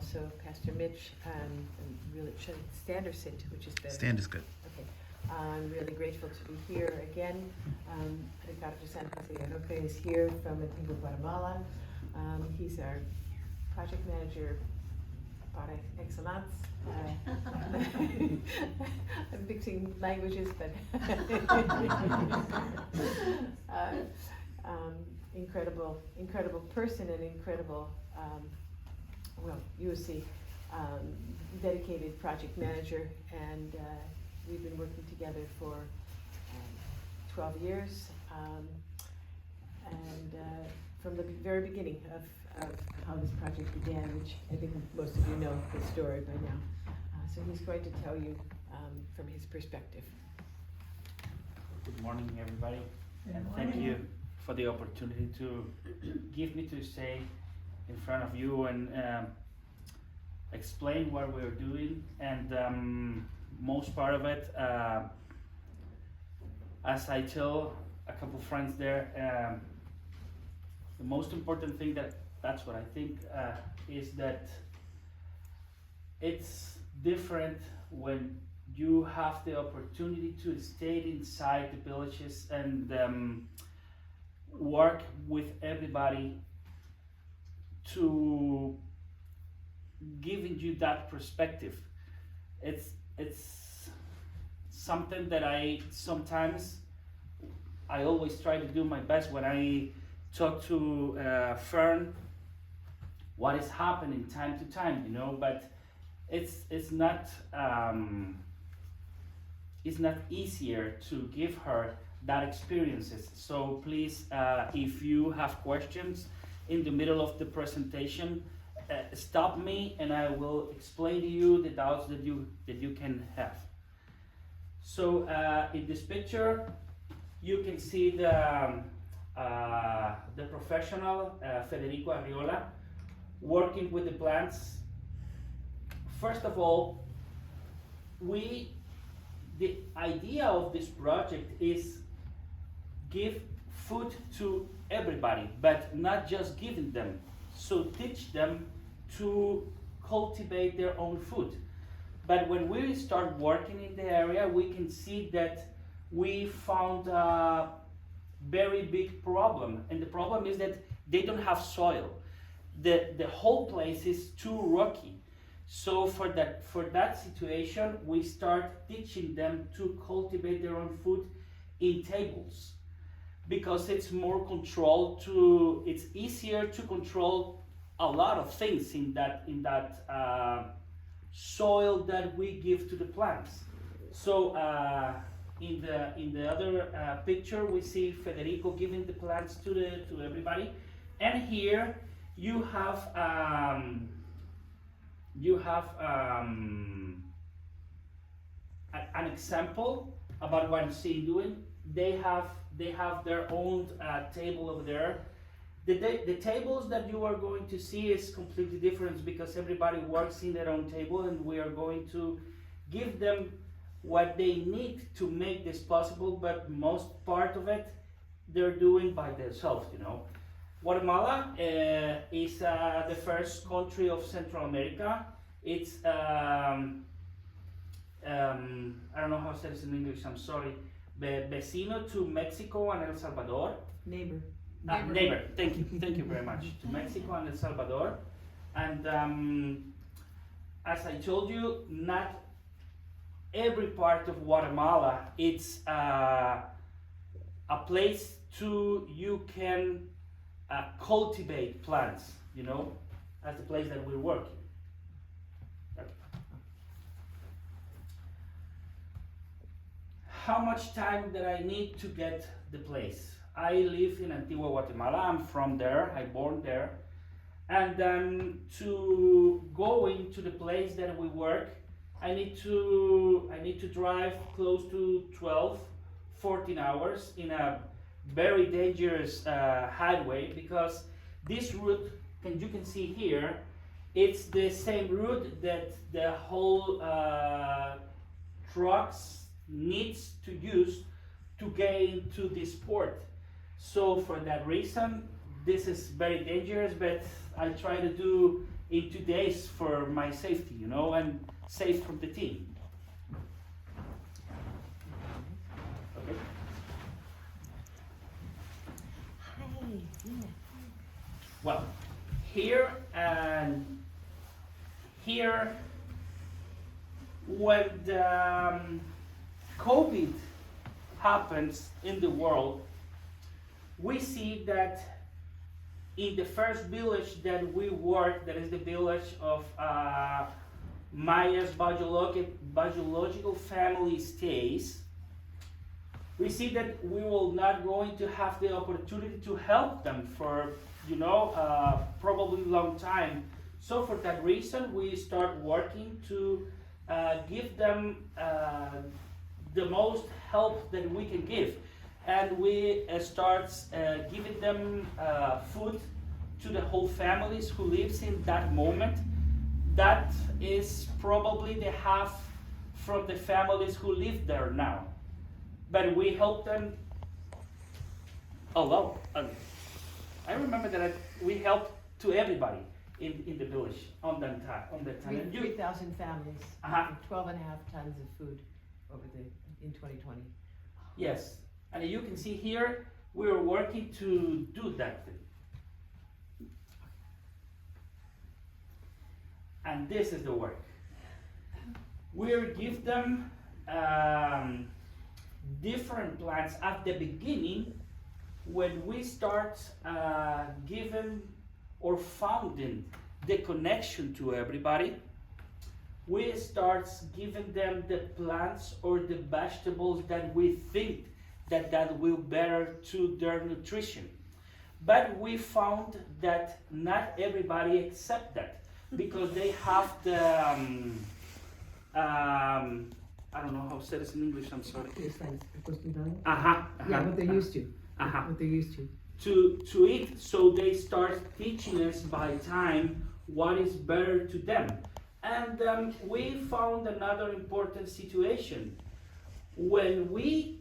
also Pastor Mitch, and really should stand or sit, which is better? Stand is good. Okay. I'm really grateful to be here again. Ricardo Roca is here from Guatemala. He's our project manager par excellence. I'm mixing languages, but incredible person and incredible, well, you will see, dedicated project manager, and we've been working together for 12 years, and from the very beginning of how this project began, which I think most of you know the story by now. So he's going to tell you from his perspective. Good morning, everybody, and thank you for the opportunity to give me to say in front of you and explain what we're doing, and most part of it, as I tell a couple friends there, the most important thing that's what I think is that it's different when you have the opportunity to stay inside the villages and work with everybody to giving you that perspective. It's something that I always try to do my best when I talk to Fern what is happening time to time, you know, but it's not easier to give her that experiences. So please, if you have questions in the middle of the presentation, stop me and I will explain to you the doubts that you can have. So in this picture, you can see the professional Federico Arriola working with the plants. First of all, the idea of this project is give food to everybody, but not just giving them. So teach them to cultivate their own food. But when we start working in the area, we can see that we found a very big problem, and the problem is that they don't have soil. The whole place is too rocky. So for that situation, we start teaching them to cultivate their own food in tables, because it's more controlled. It's easier to control a lot of things in that soil that we give to the plants. So in the other picture, we see Federico giving the plants to everybody, and here you have an example about what I'm seeing doing. They have their own table over there. The tables that you are going to see is completely different, because everybody works in their own table, and we are going to give them what they need to make this possible, but most part of it they're doing by themselves, you know. Guatemala is the first country of Central America. It's I don't know how to say this in English, I'm sorry. Vecino to Mexico and El Salvador. Neighbor. Neighbor. Thank you very much. To Mexico and El Salvador. And as I told you, not every part of Guatemala it's a place you can cultivate plants, you know, as the place that we're working. How much time that I need to get the place? I live in Antigua, Guatemala. I'm from there. I born there, and to go into the place that we work, I need to drive close to 14 hours in a very dangerous highway, because this route, and you can see here, it's the same route that the whole trucks needs to use to get into this port. So for that reason, this is very dangerous, but I try to do in 2 days for my safety, you know, and safe from the team. Okay. Well, here and here, when the COVID happens in the world, we see that in the first village that we work, that is the village of Maya's biological family stays, we see that we will not going to have the opportunity to help them for, you know, probably long time. So for that reason, we start working to give them the most help that we can give. And we start giving them food to the whole families who lives in that moment. That is probably the half from the families who live there now. But we help them a lot. I remember that we helped to everybody in the village on that time. 3,000 families, Uh-huh. 12.5 tons of food in 2020. Yes, and you can see here, we're working to do that thing. And this is the work. We'll give them different plants at the beginning. When we start giving or founding the connection to everybody, we start giving them the plants or the vegetables that we think that will better to their nutrition. But we found that not everybody accept that, because they have the I don't know how to say this in English, I'm sorry. Yeah, what they're used to. What they're used to eat. So they start teaching us by time what is better to them. And we found another important situation. When we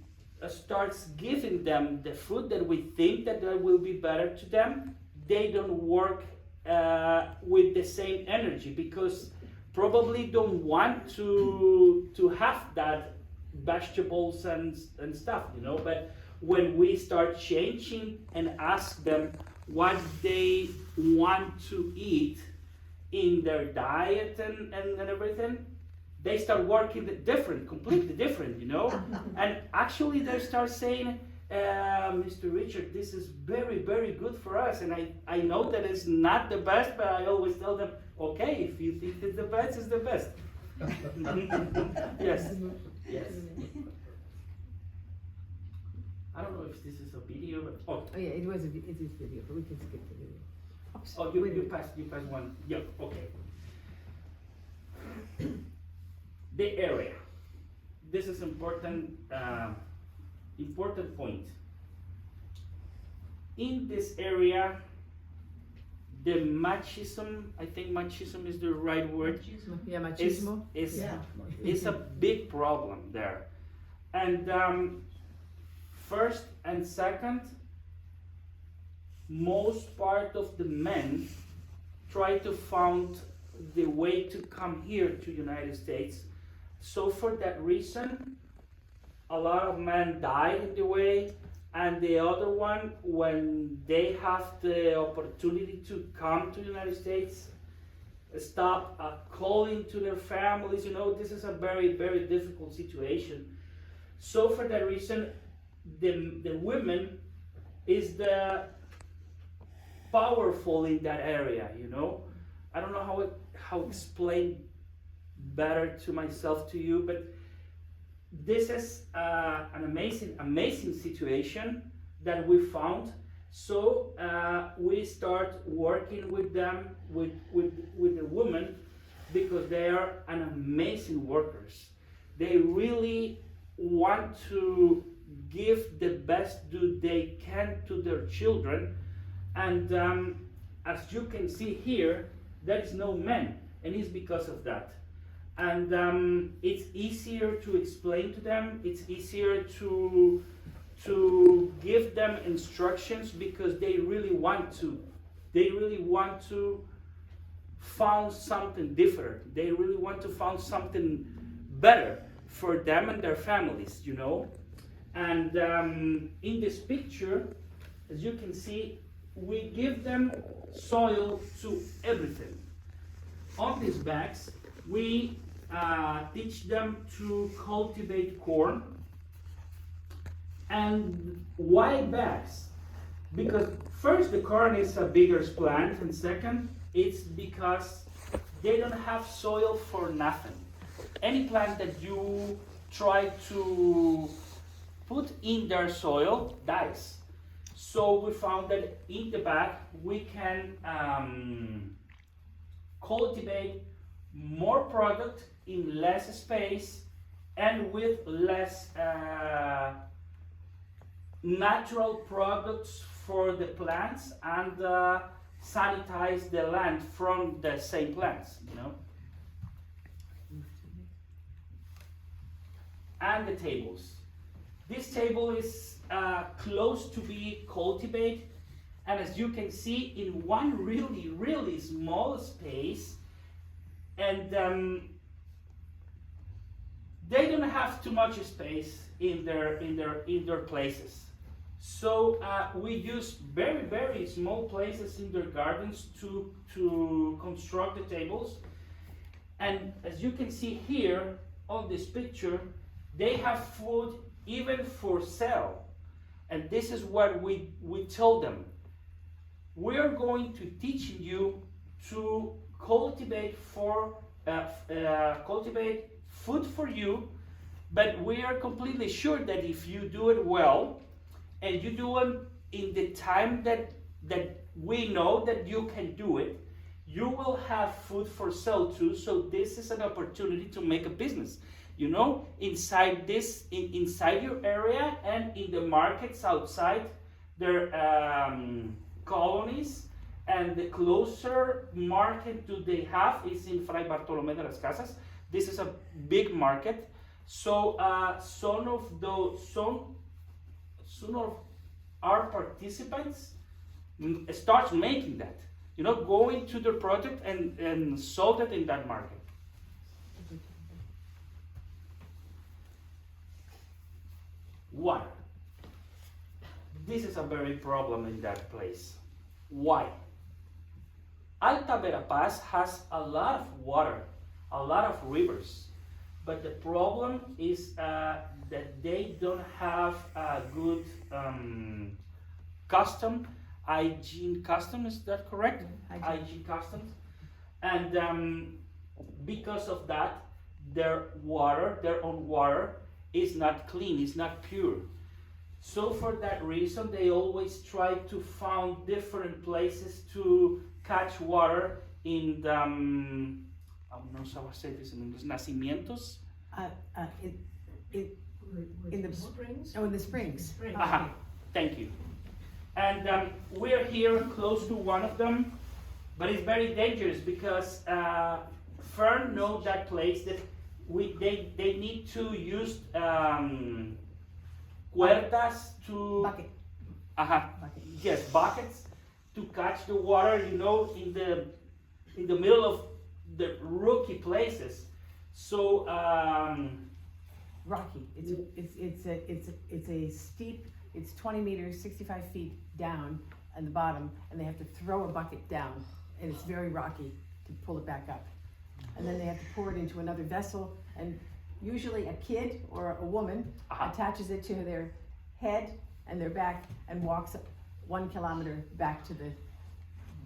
start giving them the food that we think that will be better to them, they don't work with the same energy, because probably don't want to have that vegetables and stuff, you know. But when we start changing and ask them what they want to eat in their diet and everything, they start working different, completely different, you know. And actually they start saying, Mr. Richard, this is very, very good for us. And I know that it's not the best, but I always tell them, okay, if you think it's the best, it's the best. Yes, yes. I don't know if this is a video, but Oh yeah, it is video, but we can skip the video. Oops, oh, you passed one. Yeah, okay. The area. This is important point. In this area, the machismo, I think machismo is the right word. Yeah, machismo. Is a big problem there. And first and second, most part of the men try to find the way to come here to United States. So for that reason, a lot of men died in the way, and the other one, when they have the opportunity to come to United States, stop calling to their families. You know, this is a very, very difficult situation. So for that reason, the women is the powerful in that area, you know. I don't know how explain better to myself to you, but this is an amazing situation that we found. So we start working with them, with the women, because they are an amazing workers. They really want to give the best do they can to their children. And as you can see here, there is no men, and it's because of that. And it's easier to explain to them, it's easier to give them instructions, because they really want to found something different. They really want to find something better for them and their families, you know. And in this picture, as you can see, we give them soil to everything. On these bags, we teach them to cultivate corn. And why bags? Because first, the corn is a bigger plant, and second, it's because they don't have soil for nothing. Any plant that you try to put in their soil dies. So we found that in the bag we can cultivate more product in less space and with less natural products for the plants, and sanitize the land from the same plants, you know. And the tables. This table is close to be cultivated, and as you can see, in one really small space, and they don't have too much space in their places. So we use very small places in their gardens to construct the tables. And as you can see here on this picture, they have food even for sale. And this is what we told them. We are going to teach you to cultivate food for you, but we are completely sure that if you do it well, and you do it in the time that we know that you can do it, you will have food for sale too. So this is an opportunity to make a business, you know, inside your area and in the markets outside their colonies. And the closer market do they have is in Fray Bartolomé de las Casas. This is a big market. So some of our participants start making that, you know, going to the product and sold it in that market. Water. This is a very problem in that place. Why? Alta Verapaz has a lot of water, a lot of rivers, but the problem is that they don't have a good hygiene custom, is that correct? Hygiene customs. And because of that, their own water is not clean, is not pure. So for that reason, they always try to find different places to catch water in the, I don't know how I say this in English, nacimientos? In the springs? Oh, in the springs. Aha, thank you. And we're here close to one of them, but it's very dangerous because Fern knows that place that they need to use cuerdas to Bucket. Bucket. Yes, buckets to catch the water, you know, in the middle of the rocky places. So rocky. It's a steep. It's 20 meters, 65 feet down at the bottom, and they have to throw a bucket down, and it's very rocky to pull it back up. And then they have to pour it into another vessel, and usually a kid or a woman attaches it to their head and their back and walks 1 kilometer back to the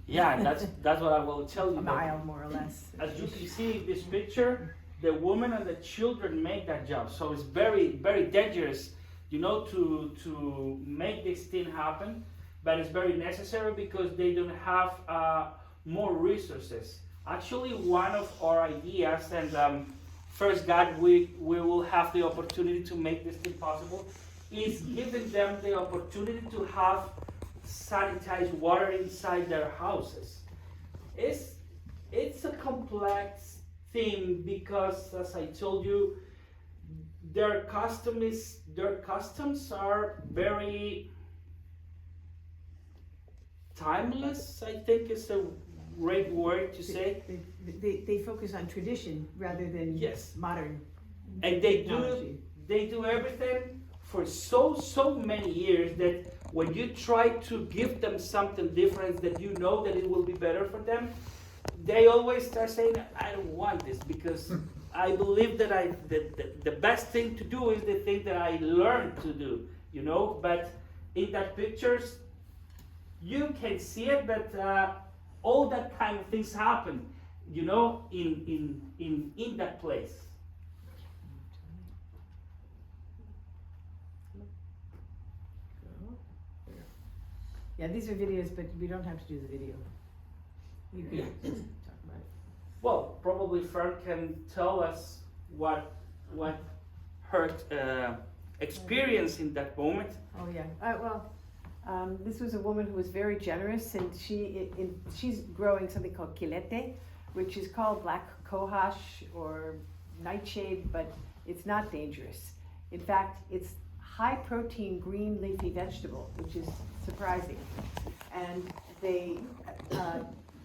yeah, that's what I will tell you. a mile more or less. As you can see in this picture, the woman and the children make that job. So it's very dangerous, you know, to make this thing happen. But it's very necessary because they don't have more resources. Actually, one of our ideas, and first God, we will have the opportunity to make this thing possible, is giving them the opportunity to have sanitized water inside their houses. It's a complex thing because, as I told you, their customs are very timeless, I think is the great word to say. They focus on tradition rather than Yes. modern And technology. they do everything for so many years that when you try to give them something different that you know that it will be better for them, they always start saying, I don't want this because I believe that the best thing to do is the thing that I learned to do, you know. But in that pictures, you can see it, but all that kind of things happen, you know, in that place. Yeah, these are videos, but we don't have to do the video. You can just talk about it. Well, probably Fern can tell us what her experience in that moment. Oh yeah. This was a woman who was very generous, and she's growing something called quilete, which is called black cohosh or nightshade, but it's not dangerous. In fact, it's high protein green leafy vegetable, which is surprising. And they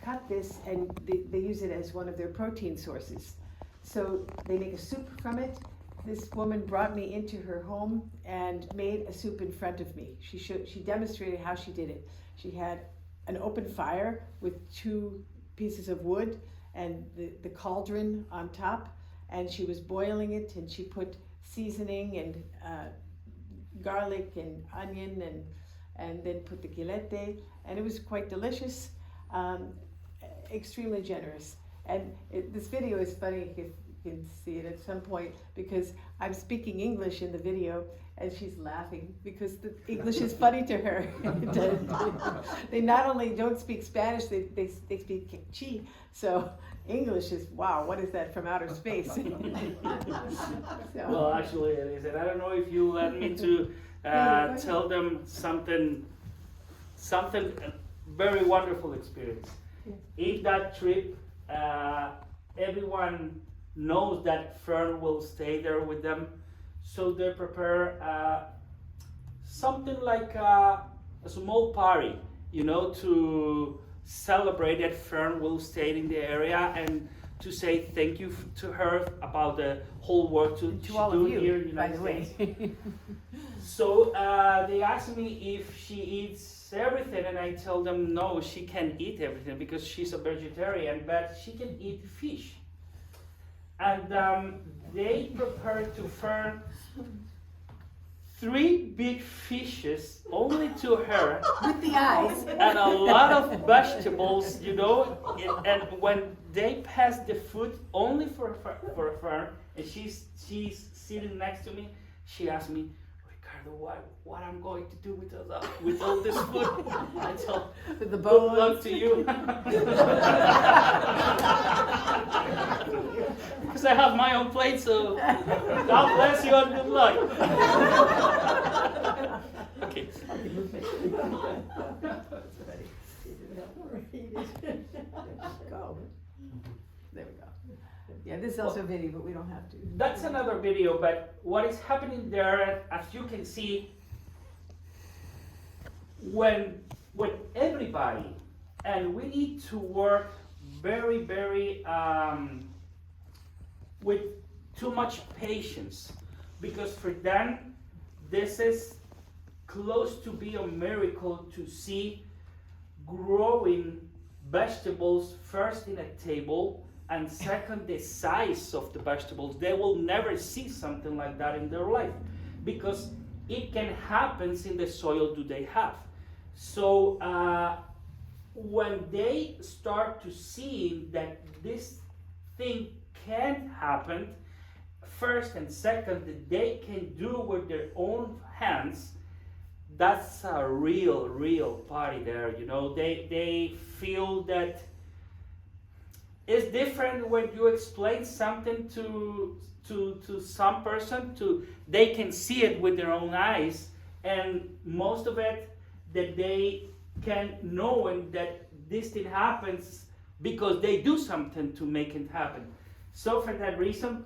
cut this and they use it as one of their protein sources. So they make a soup from it. This woman brought me into her home and made a soup in front of me. She demonstrated how she did it. She had an open fire with 2 pieces of wood and the cauldron on top, and she was boiling it, and she put seasoning and garlic and onion and then put the quilete, and it was quite delicious, extremely generous. And this video is funny if you can see it at some point, because I'm speaking English in the video and she's laughing because the English is funny to her. They not only don't speak Spanish, they speak Chi, so English is, wow, what is that from outer space? So. Well, actually it is, and I don't know if you let me to tell them something very wonderful experience. In that trip, everyone knows that Fern will stay there with them, so they prepare something like a small party, you know, to celebrate that Fern will stay in the area and to say thank you to her about the whole work to all of you, here in the by the United States. way. So they asked me if she eats everything, and I tell them no, she can't eat everything because she's a vegetarian, but she can eat fish. And they prepared to Fern 3 big fishes only to her. With the eyes. And a lot of vegetables, you know, and when they pass the food only for Fern, and she's sitting next to me, she asked me, Ricardo, what I'm going to do with all this food? I told, with the good bones. luck to you. Because I have my own plate, so God bless you and good luck. Okay. Go. There we go. Yeah, this is also video, but we don't have to. That's another video, but what is happening there, as you can see, when everybody, and we need to work very, very with too much patience, because for them, this is close to be a miracle to see growing vegetables first in a table, and second, the size of the vegetables. They will never see something like that in their life, because it can happen in the soil do they have. So when they start to see that this thing can happen, first and second, that they can do with their own hands, that's a real party there, you know. They feel that it's different when you explain something to some person, they can see it with their own eyes, and most of it that they can know and that this thing happens because they do something to make it happen. So for that reason,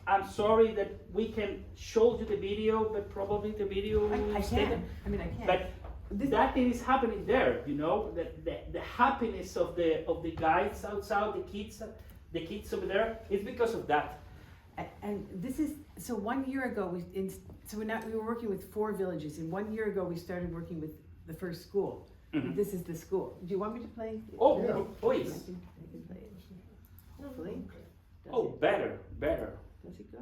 I'm sorry that we can show you the video, but probably the video I stay there. can. I mean, I can. But that thing is happening there, you know, the happiness of the guys outside, the kids over there, is because of that. And this is, so 1 year ago, we were working with 4 villages, and 1 year ago we started working with the first school. Mhm. This is the school. Do you want me to play? Oh, Yeah. please. I can play it. Hopefully. Does Oh, it- better. Does it go?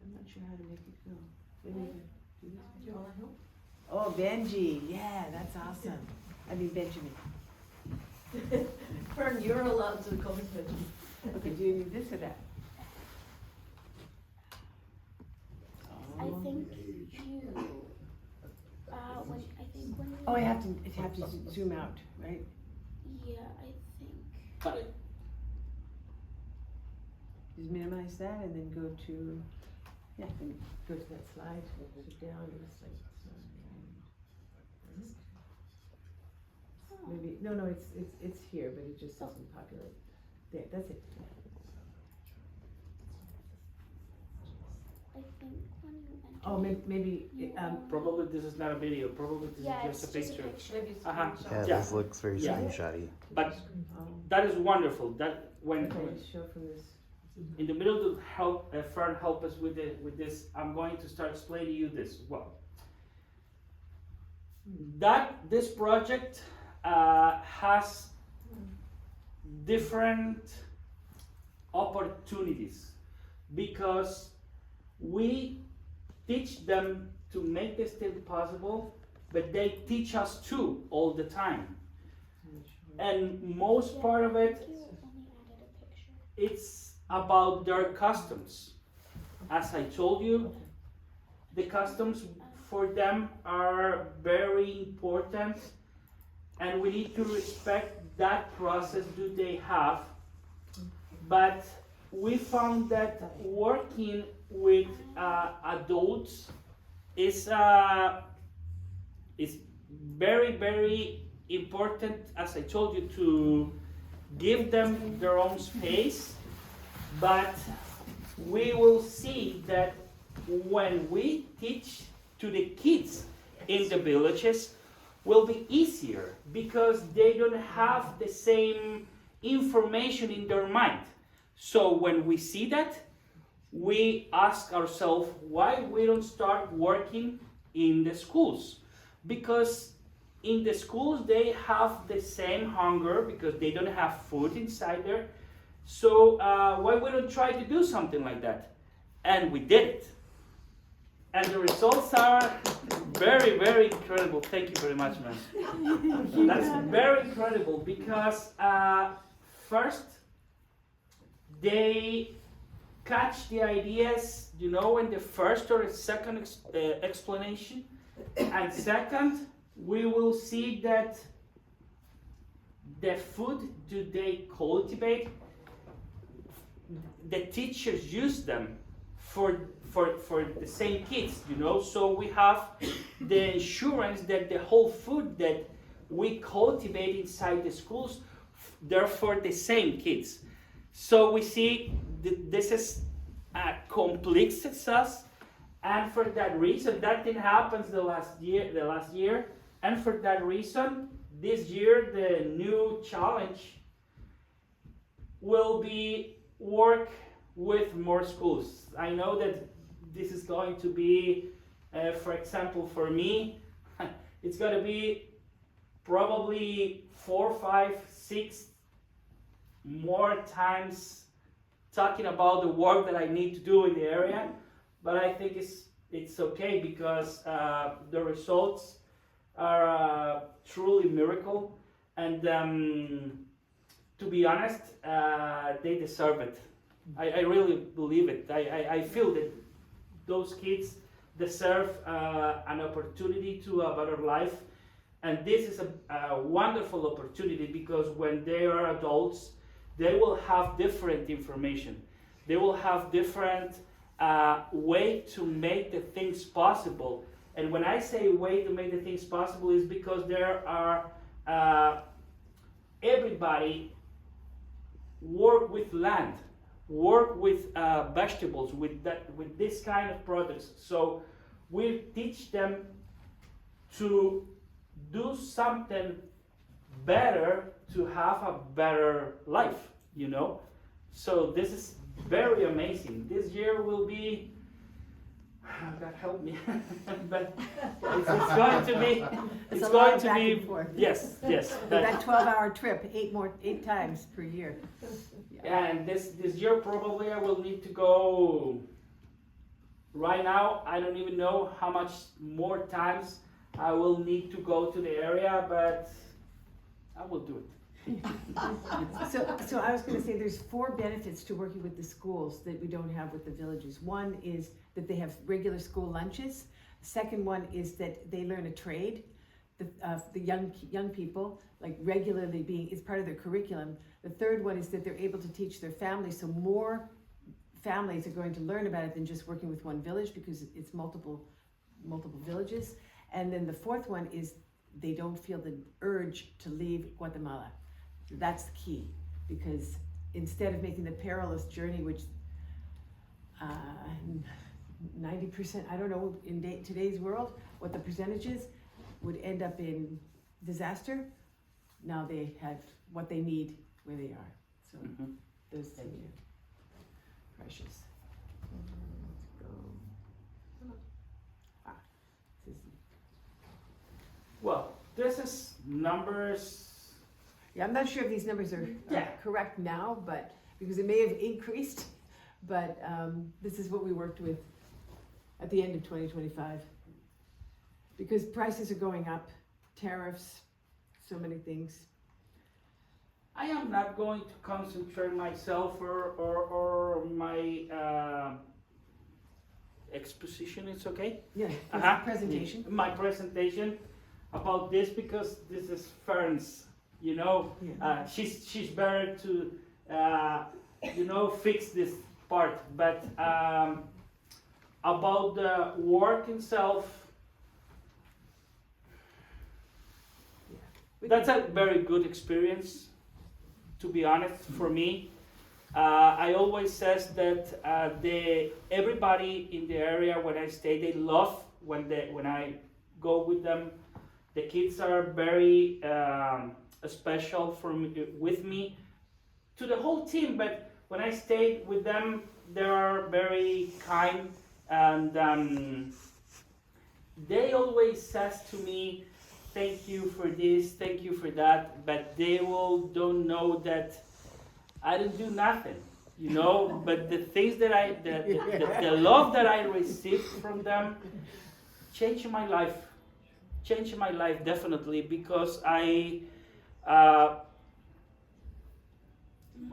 I'm not sure how to make it go. Maybe I can do this. Oh, Benji, yeah, that's awesome. I mean Benjamin. Fern, you're allowed to call me Benjamin. Okay, do you need this or that? I Oh. think you, when you. Oh, I have to zoom out, right? Yeah, I think. Cut it. Just minimize that and then go to, then go to that slide, go down to the slide. Maybe, no, it's here, but it just doesn't populate. There, that's it. I think when you enter. Oh, maybe, Probably this is not a video. Probably this Yeah, is it's just a picture. Maybe it's Uh-huh. screenshot. Yeah, Yeah. this looks very Yeah. screenshotty. But oh, that is wonderful. That when okay, show from this. in the middle to help Fern help us with this, I'm going to start explaining you this as well. This project has different opportunities because we teach them to make this thing possible, but they teach us too all the time. And most part of it, You only added a picture. it's about their customs. As I told you, the customs for them are very important, and we need to respect that process that they have. But we found that working with adults is very, very important, as I told you, to give them their own space. But we will see that when we teach to the kids in the villages, will be easier because they don't have the same information in their mind. So when we see that, we ask ourselves why we don't start working in the schools. Because in the schools they have the same hunger because they don't have food inside there. So why we don't try to do something like that? And we did it. And the results are very, very incredible. Thank you very much, man. That's very incredible because first they catch the ideas, you know, in the first or second explanation. And second, we will see that the food do they cultivate, the teachers use them for the same kids, you know. So we have the assurance that the whole food that we cultivate inside the schools, they're for the same kids. So we see this is a complete success, and for that reason, that didn't happen the last year, and for that reason, this year the new challenge will be work with more schools. I know that this is going to be, for example, for me, it's going to be probably 4, 5, 6 more times talking about the work that I need to do in the area, but I think it's okay because the results are truly miracle, and to be honest, they deserve it. I really believe it. I feel that those kids deserve an opportunity to a better life, and this is a wonderful opportunity because when they are adults, they will have different information. They will have different way to make the things possible. And when I say way to make the things possible is because there are everybody work with land, work with vegetables, with this kind of products. So we teach them to do something better to have a better life, you know. So this is very amazing. This year will be, God help me, but it's going to be, It's it's a going lot to back be, and forth. yes, but- That 12-hour trip, 8 times per year. and this year probably I will need to go. Right now, I don't even know how much more times I will need to go to the area, but I will do it. So I was gonna say, there's 4 benefits to working with the schools that we don't have with the villages. One is that they have regular school lunches. The second one is that they learn a trade. The young people, like regularly it's part of their curriculum. The third one is that they're able to teach their families, so more families are going to learn about it than just working with one village, because it's multiple villages. And then the fourth one is they don't feel the urge to leave Guatemala. That's the key, because instead of making the perilous journey, which 90%, I don't know in today's world what the percentage is, would end up in disaster. Now they have what they need where they are. So those things are precious. Let's go. This is, Well, this is numbers. yeah, I'm not sure if these numbers are correct now, but because it may have increased, but this is what we worked with at the end of 2025. Because prices are going up, tariffs, so many things. I am not going to concentrate myself or my exposition. It's okay. Yeah, presentation. My presentation about this, because this is Fern's. You know, Yeah. she's better to fix this part. But about the work itself, that's a very good experience, to be honest, for me. I always says that everybody in the area when I stay, they love when I go with them. The kids are very special for me, with me, to the whole team. But when I stay with them, they are very kind, and they always says to me, "Thank you for this, thank you for that," but they don't know that I didn't do nothing, you know. But the things that the love that I received from them changed my life. Changed my life definitely, because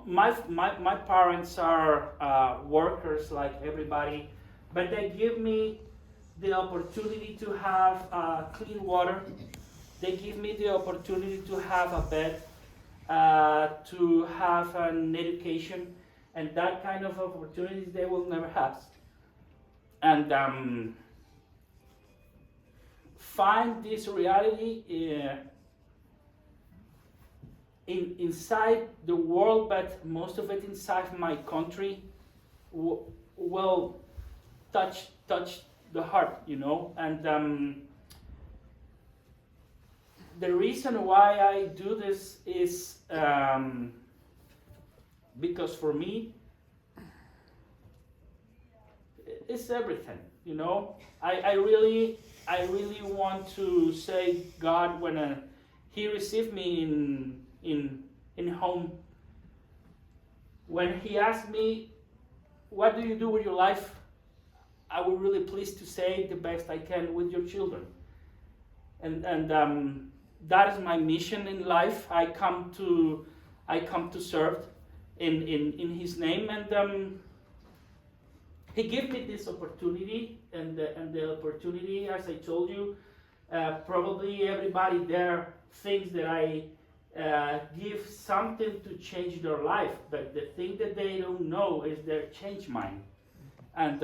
my parents are workers like everybody, but they give me the opportunity to have clean water. They give me the opportunity to have a bed, to have an education, and that kind of opportunities they will never have. And find this reality inside the world, but most of it inside my country, will touch the heart, you know. And the reason why I do this is because for me, it's everything, you know. I really want to say God when He received me in home. When He asked me, "What do you do with your life?" I was really pleased to say the best I can with your children. And that is my mission in life. I come to serve in His name, and He gave me this opportunity, and the opportunity, as I told you, probably everybody there thinks that I give something to change their life, but the thing that they don't know is they change mine. And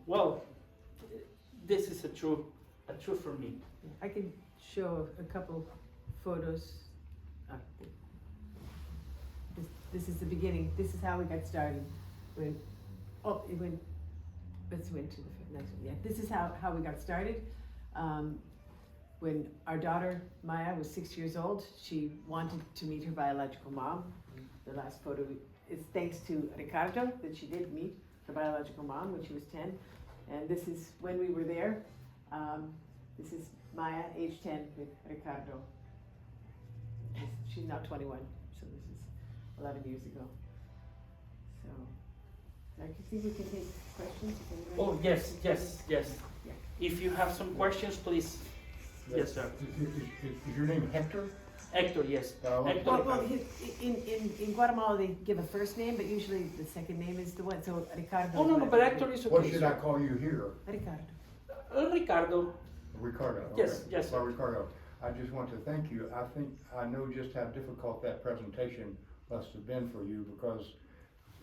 well, this is a truth for me. I can show a couple photos. This is the beginning. This is how we got started. When let's wait to the next one. Yeah, this is how we got started. When our daughter Maya was 6 years old, she wanted to meet her biological mom. The last photo is thanks to Ricardo that she did meet her biological mom when she was 10. And this is when we were there. This is Maya, age 10, with Ricardo. She's now 21, so this is 11 years ago. So, I think we can take questions. If anybody- Oh, yes. Yeah. If you have some questions, please. Yes, sir. Is your name Hector? Hector, yes. Hector. Well, in Guatemala they give a first name, but usually the second name is the one. So Ricardo. Oh, no, but Hector is okay. What should I call you here? Ricardo. Ricardo. Ricardo. Yes, okay. yes, Well, sir. Ricardo, I just want to thank you. I know just how difficult that presentation must have been for you because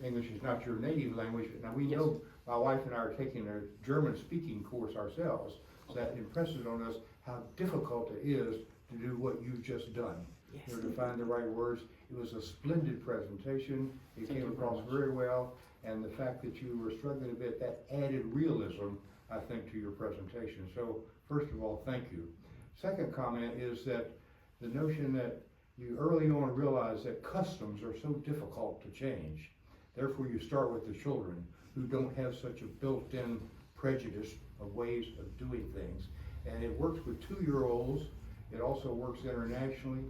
English is not your native language. Now we Yes. know my wife and I are taking a German speaking course ourselves. That impresses on us how difficult it is to do what you've just done. Yes. You know, to find the right words. It was a splendid presentation. It Thank came you very across much. very well. And the fact that you were struggling a bit, that added realism, I think, to your presentation. So first of all, thank you. Second comment is that the notion that you early on realized that customs are so difficult to change. Therefore, you start with the children who don't have such a built-in prejudice of ways of doing things. And it works with 2-year-olds. It also works internationally,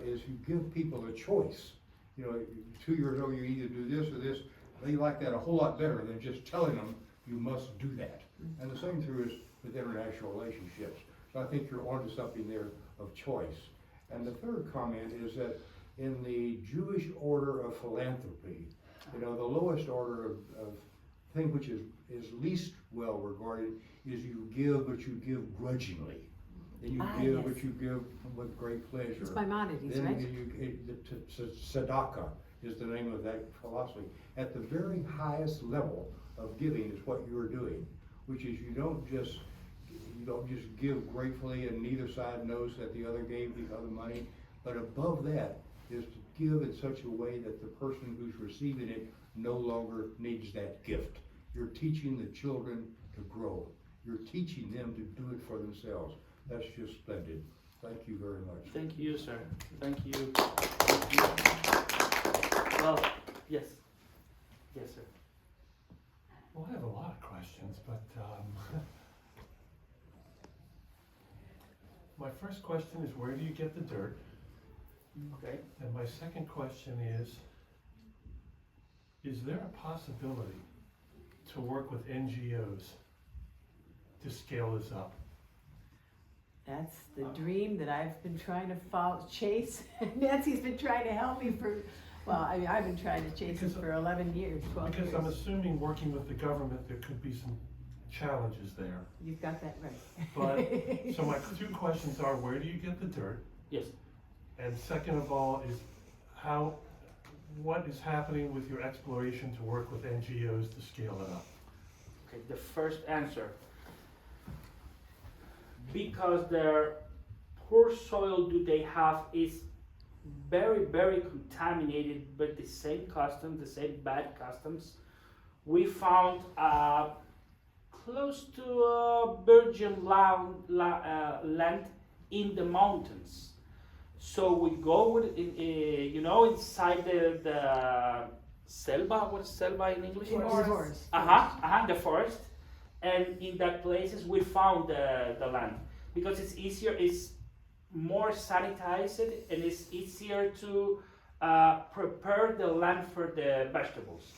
is you give people a choice. You know, 2 years old, you either do this or this. They like that a whole lot better than just telling them you must do that. And the same through is with international relationships. So I think you're onto something there of choice. And the third comment is that in the Jewish order of philanthropy, you know, the lowest order of thing which is least well regarded is you give, but you give grudgingly. And you give, yes. but you give with great pleasure. It's Maimonides, Then right? tzedakah is the name of that philosophy. At the very highest level of giving is what you're doing, which is you don't just give gratefully and neither side knows that the other gave the other money, but above that is to give in such a way that the person who's receiving it no longer needs that gift. You're teaching the children to grow. You're teaching them to do it for themselves. That's just splendid. Thank you very much. Thank you, sir. Thank you. Thank you. Well, yes. Yes, sir. Well, I have a lot of questions, but my first question is, where do you get the dirt? Okay. And my second question is there a possibility to work with NGOs to scale this up? That's the dream that I've been trying to chase. Nancy's been trying to help me I've been trying to chase it for 11 years, 12 years. Because I'm assuming working with the government, there could be some challenges there. You've got that right. But, so my two questions are, where do you get the dirt? Yes. And second of all is, what is happening with your exploration to work with NGOs to scale it up? Okay, the first answer. Because their poor soil they have is very, very contaminated with the same customs, the same bad customs. We found close to virgin land in the mountains. So we go with, inside the selva. What is selva in English? Forest. The forest. And in that places we found the land because it's easier, it's more sanitized, and it's easier to prepare the land for the vegetables.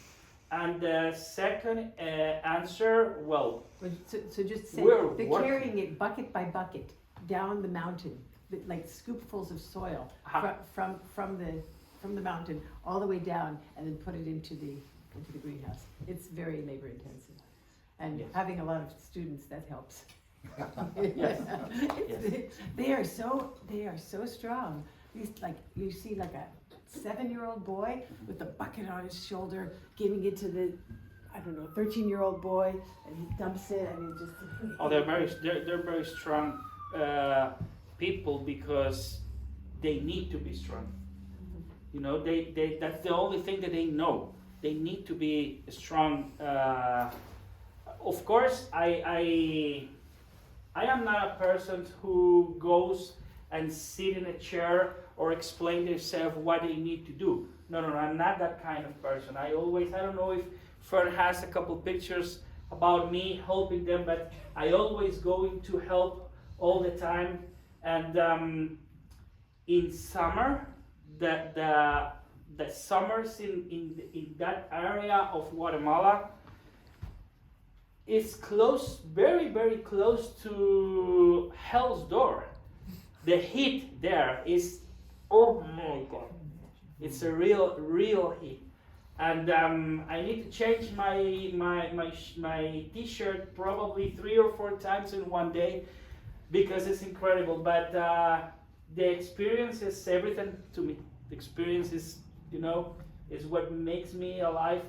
And the second answer, well, So just say, we're they're working. carrying it bucket by bucket down the mountain, like scoopfuls of soil from the mountain all the way down, and then put it into the greenhouse. It's very labor intensive, and Yes. having a lot of students, that helps. Yes. They are so strong. You see like a 7-year-old boy with a bucket on his shoulder, giving it to the 13-year-old boy, and he dumps it. I mean, just. Oh, they're very strong people because they need to be strong. You know, they that's the only thing that they know. They need to be strong of course, I am not a person who goes and sit in a chair or explain to themselves what they need to do. No, I'm not that kind of person. I don't know if Fern has a couple pictures about me helping them, but I always going to help all the time. And in summer, the summers in that area of Guatemala is close, very, very close to hell's door. The heat there is, oh my God, it's a real heat. And I need to change my t-shirt probably 3 or 4 times in one day because it's incredible. But the experience is everything to me. The experience is, is what makes me alive.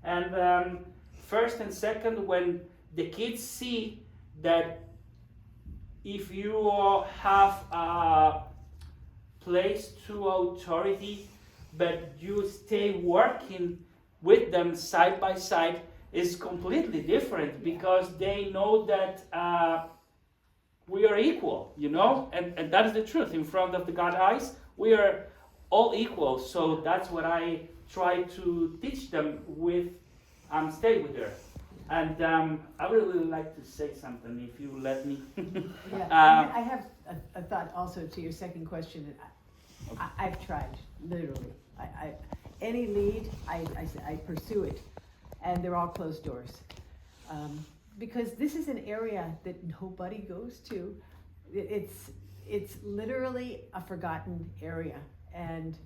And first and second, when the kids see that if you have a place to authority, but you stay working with them side by side, is completely different because they know that we are equal, and that is the truth. In front of the God eyes, we are all equal. So that's what I try to teach them with stay with her. And I would really like to say something if you let me. Yeah, I have a thought also to your second question. I've tried, literally. Any lead, I pursue it, and they're all closed doors. Because this is an area that nobody goes to. It's literally a forgotten area, and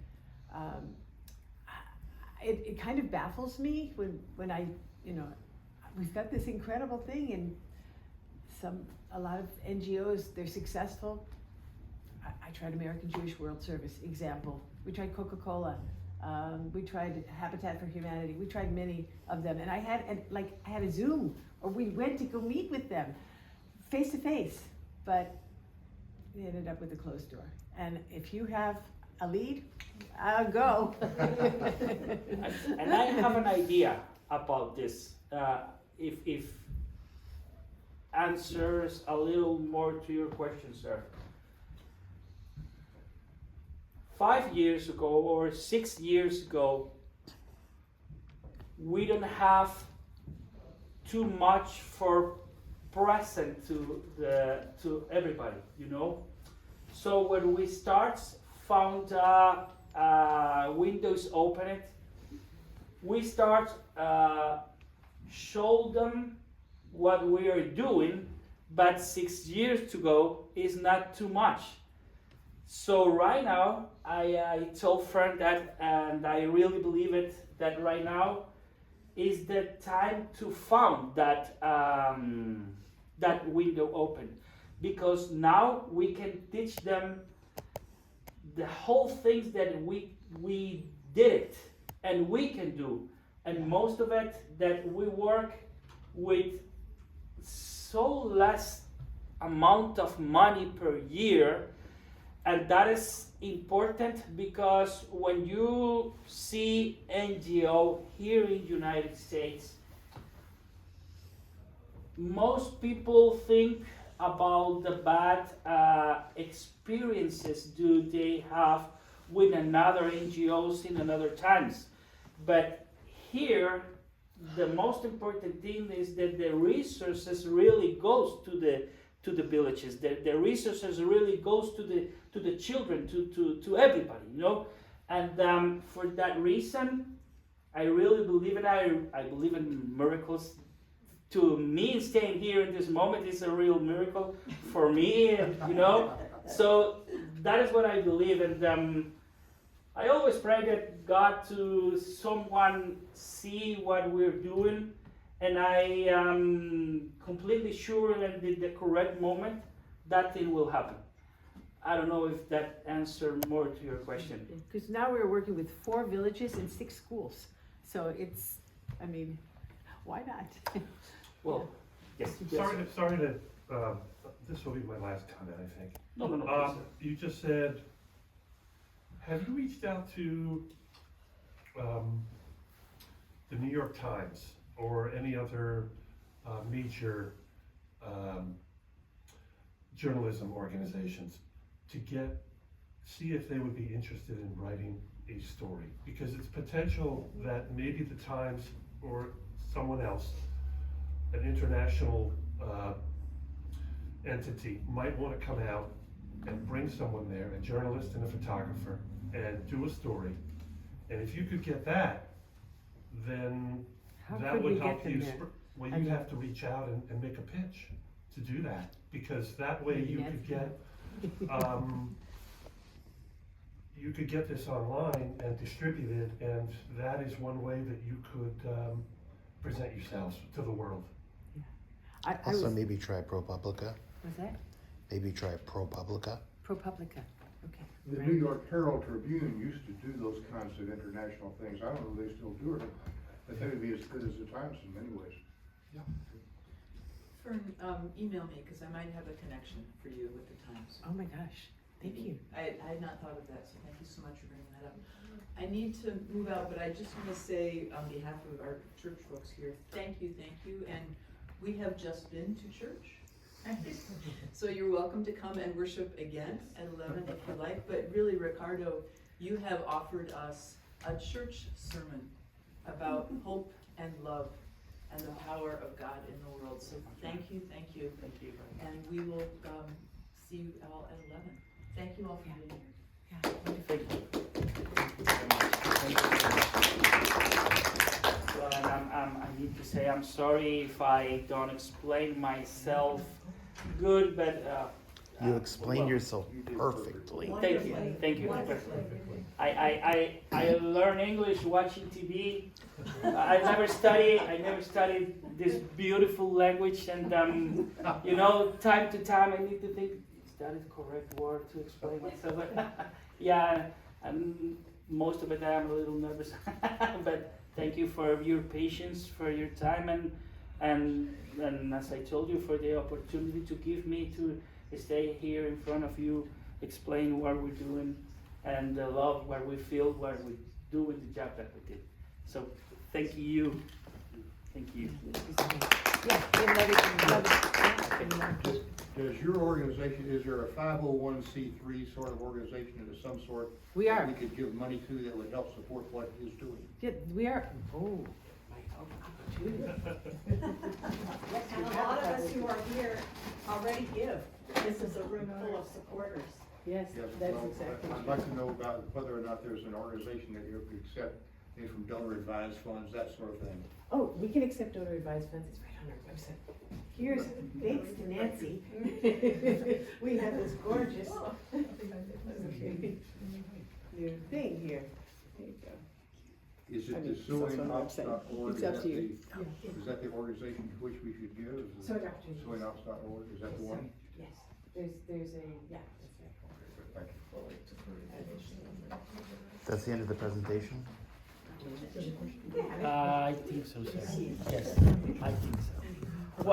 it kind of baffles me when I, we've got this incredible thing, and a lot of NGOs, they're successful. I tried American Jewish World Service, example. We tried Coca-Cola. We tried Habitat for Humanity. We tried many of them, and I had a Zoom, or we went to go meet with them, face to face, but we ended up with a closed door. And if you have a lead, I'll go. And I have an idea about this. If answers a little more to your question, sir. 5 years ago or 6 years ago, we don't have too much for present to everybody, So when we found windows open, we start show them what we are doing, but 6 years ago is not too much. So right now, I told Fern that, and I really believe it, that right now is the time to found that window open, because now we can teach them the whole things that we did it and we can do, and most of it that we work with so less amount of money per year. And that is important because when you see NGO here in the United States, most people think about the bad experiences do they have with another NGOs in another times. But here, the most important thing is that the resources really goes to the villages. The resources really goes to the children, to everybody, And for that reason, I really believe it. I believe in miracles. To me, staying here in this moment is a real miracle for me, So that is what I believe, and I always pray that God to someone see what we're doing, and I am completely sure that in the correct moment, that thing will happen. I don't know if that answered more to your question. Because now we're working with 4 villages and 6 schools. So why not? Well, yes. Sorry to, this will be my last comment, I think. No, please, sir. You just said, have you reached out to the New York Times or any other major journalism organizations to see if they would be interested in writing a story, because it's potential that maybe the Times or someone else, an international entity, might want to come out and bring someone there, a journalist and a photographer, and do a story. And if you could get that, then How that could we would get help them you. there? Well, I you'd mean- have to reach out and make a pitch to do that, because that way Maybe you that's could get this online and distributed, and that is one way that you could present yourselves to the world. I Also, was, maybe try ProPublica. was that Maybe try ProPublica. ProPublica? Okay. The Right. New York Herald Tribune used to do those kinds of international things. I don't know if they still do it, but they would be as good as the Times in many ways. Fern, email me, because I might have a connection for you with the Times. Oh my gosh, thank you. I had not thought of that, so thank you so much for bringing that up. I need to move out, but I just want to say on behalf of our church folks here, thank you, and we have just been to church. So you're welcome to come and worship again at 11 if you like, but really, Ricardo, you have offered us a church sermon about hope and love and the power of God in the world. So thank you, Thank you. and we will see you all at 11. Thank you all for being here. Yeah, wonderful. Well, and I need to say I'm sorry if I don't explain myself good, but You explained well, yourself You did perfectly. Thank you. I learn English watching TV. I never studied this beautiful language, and you know, time to time I need to think, is that the correct word to explain myself? Yeah, and most of the time I'm a little nervous, but thank you for your patience, for your time, and as I told you, for the opportunity to give me to stay here in front of you, explain what we're doing, and the love what we feel, what we do with the job that we did. So thank you. Thank you. Yeah, we love it. Does your organization, is there a 501c3 sort of organization of some sort? We that are. we could give money to that would help support what he's doing? Yeah, we are. Oh, my opportunity. And a lot of us who are here already give. This is a room full of supporters. Yes, Yes, that's well, exactly. I'd like to know about whether or not there's an organization that you could accept maybe from donor advised funds, that sort of thing. Oh, we can accept donor advised funds. It's right on our website. Here's, thanks to Nancy. We have this gorgeous new thing here. There you go. Is I it mean, the it's also on the website. SowingOps.org? It's up to you. Is that the organization to which we should give? Is it Sowing Opportunities. SowingOps.org, is that the one? Yes, there's a, yeah, that's right. Thank you. That's the end of the presentation? I think so, sir. Yes, I think so.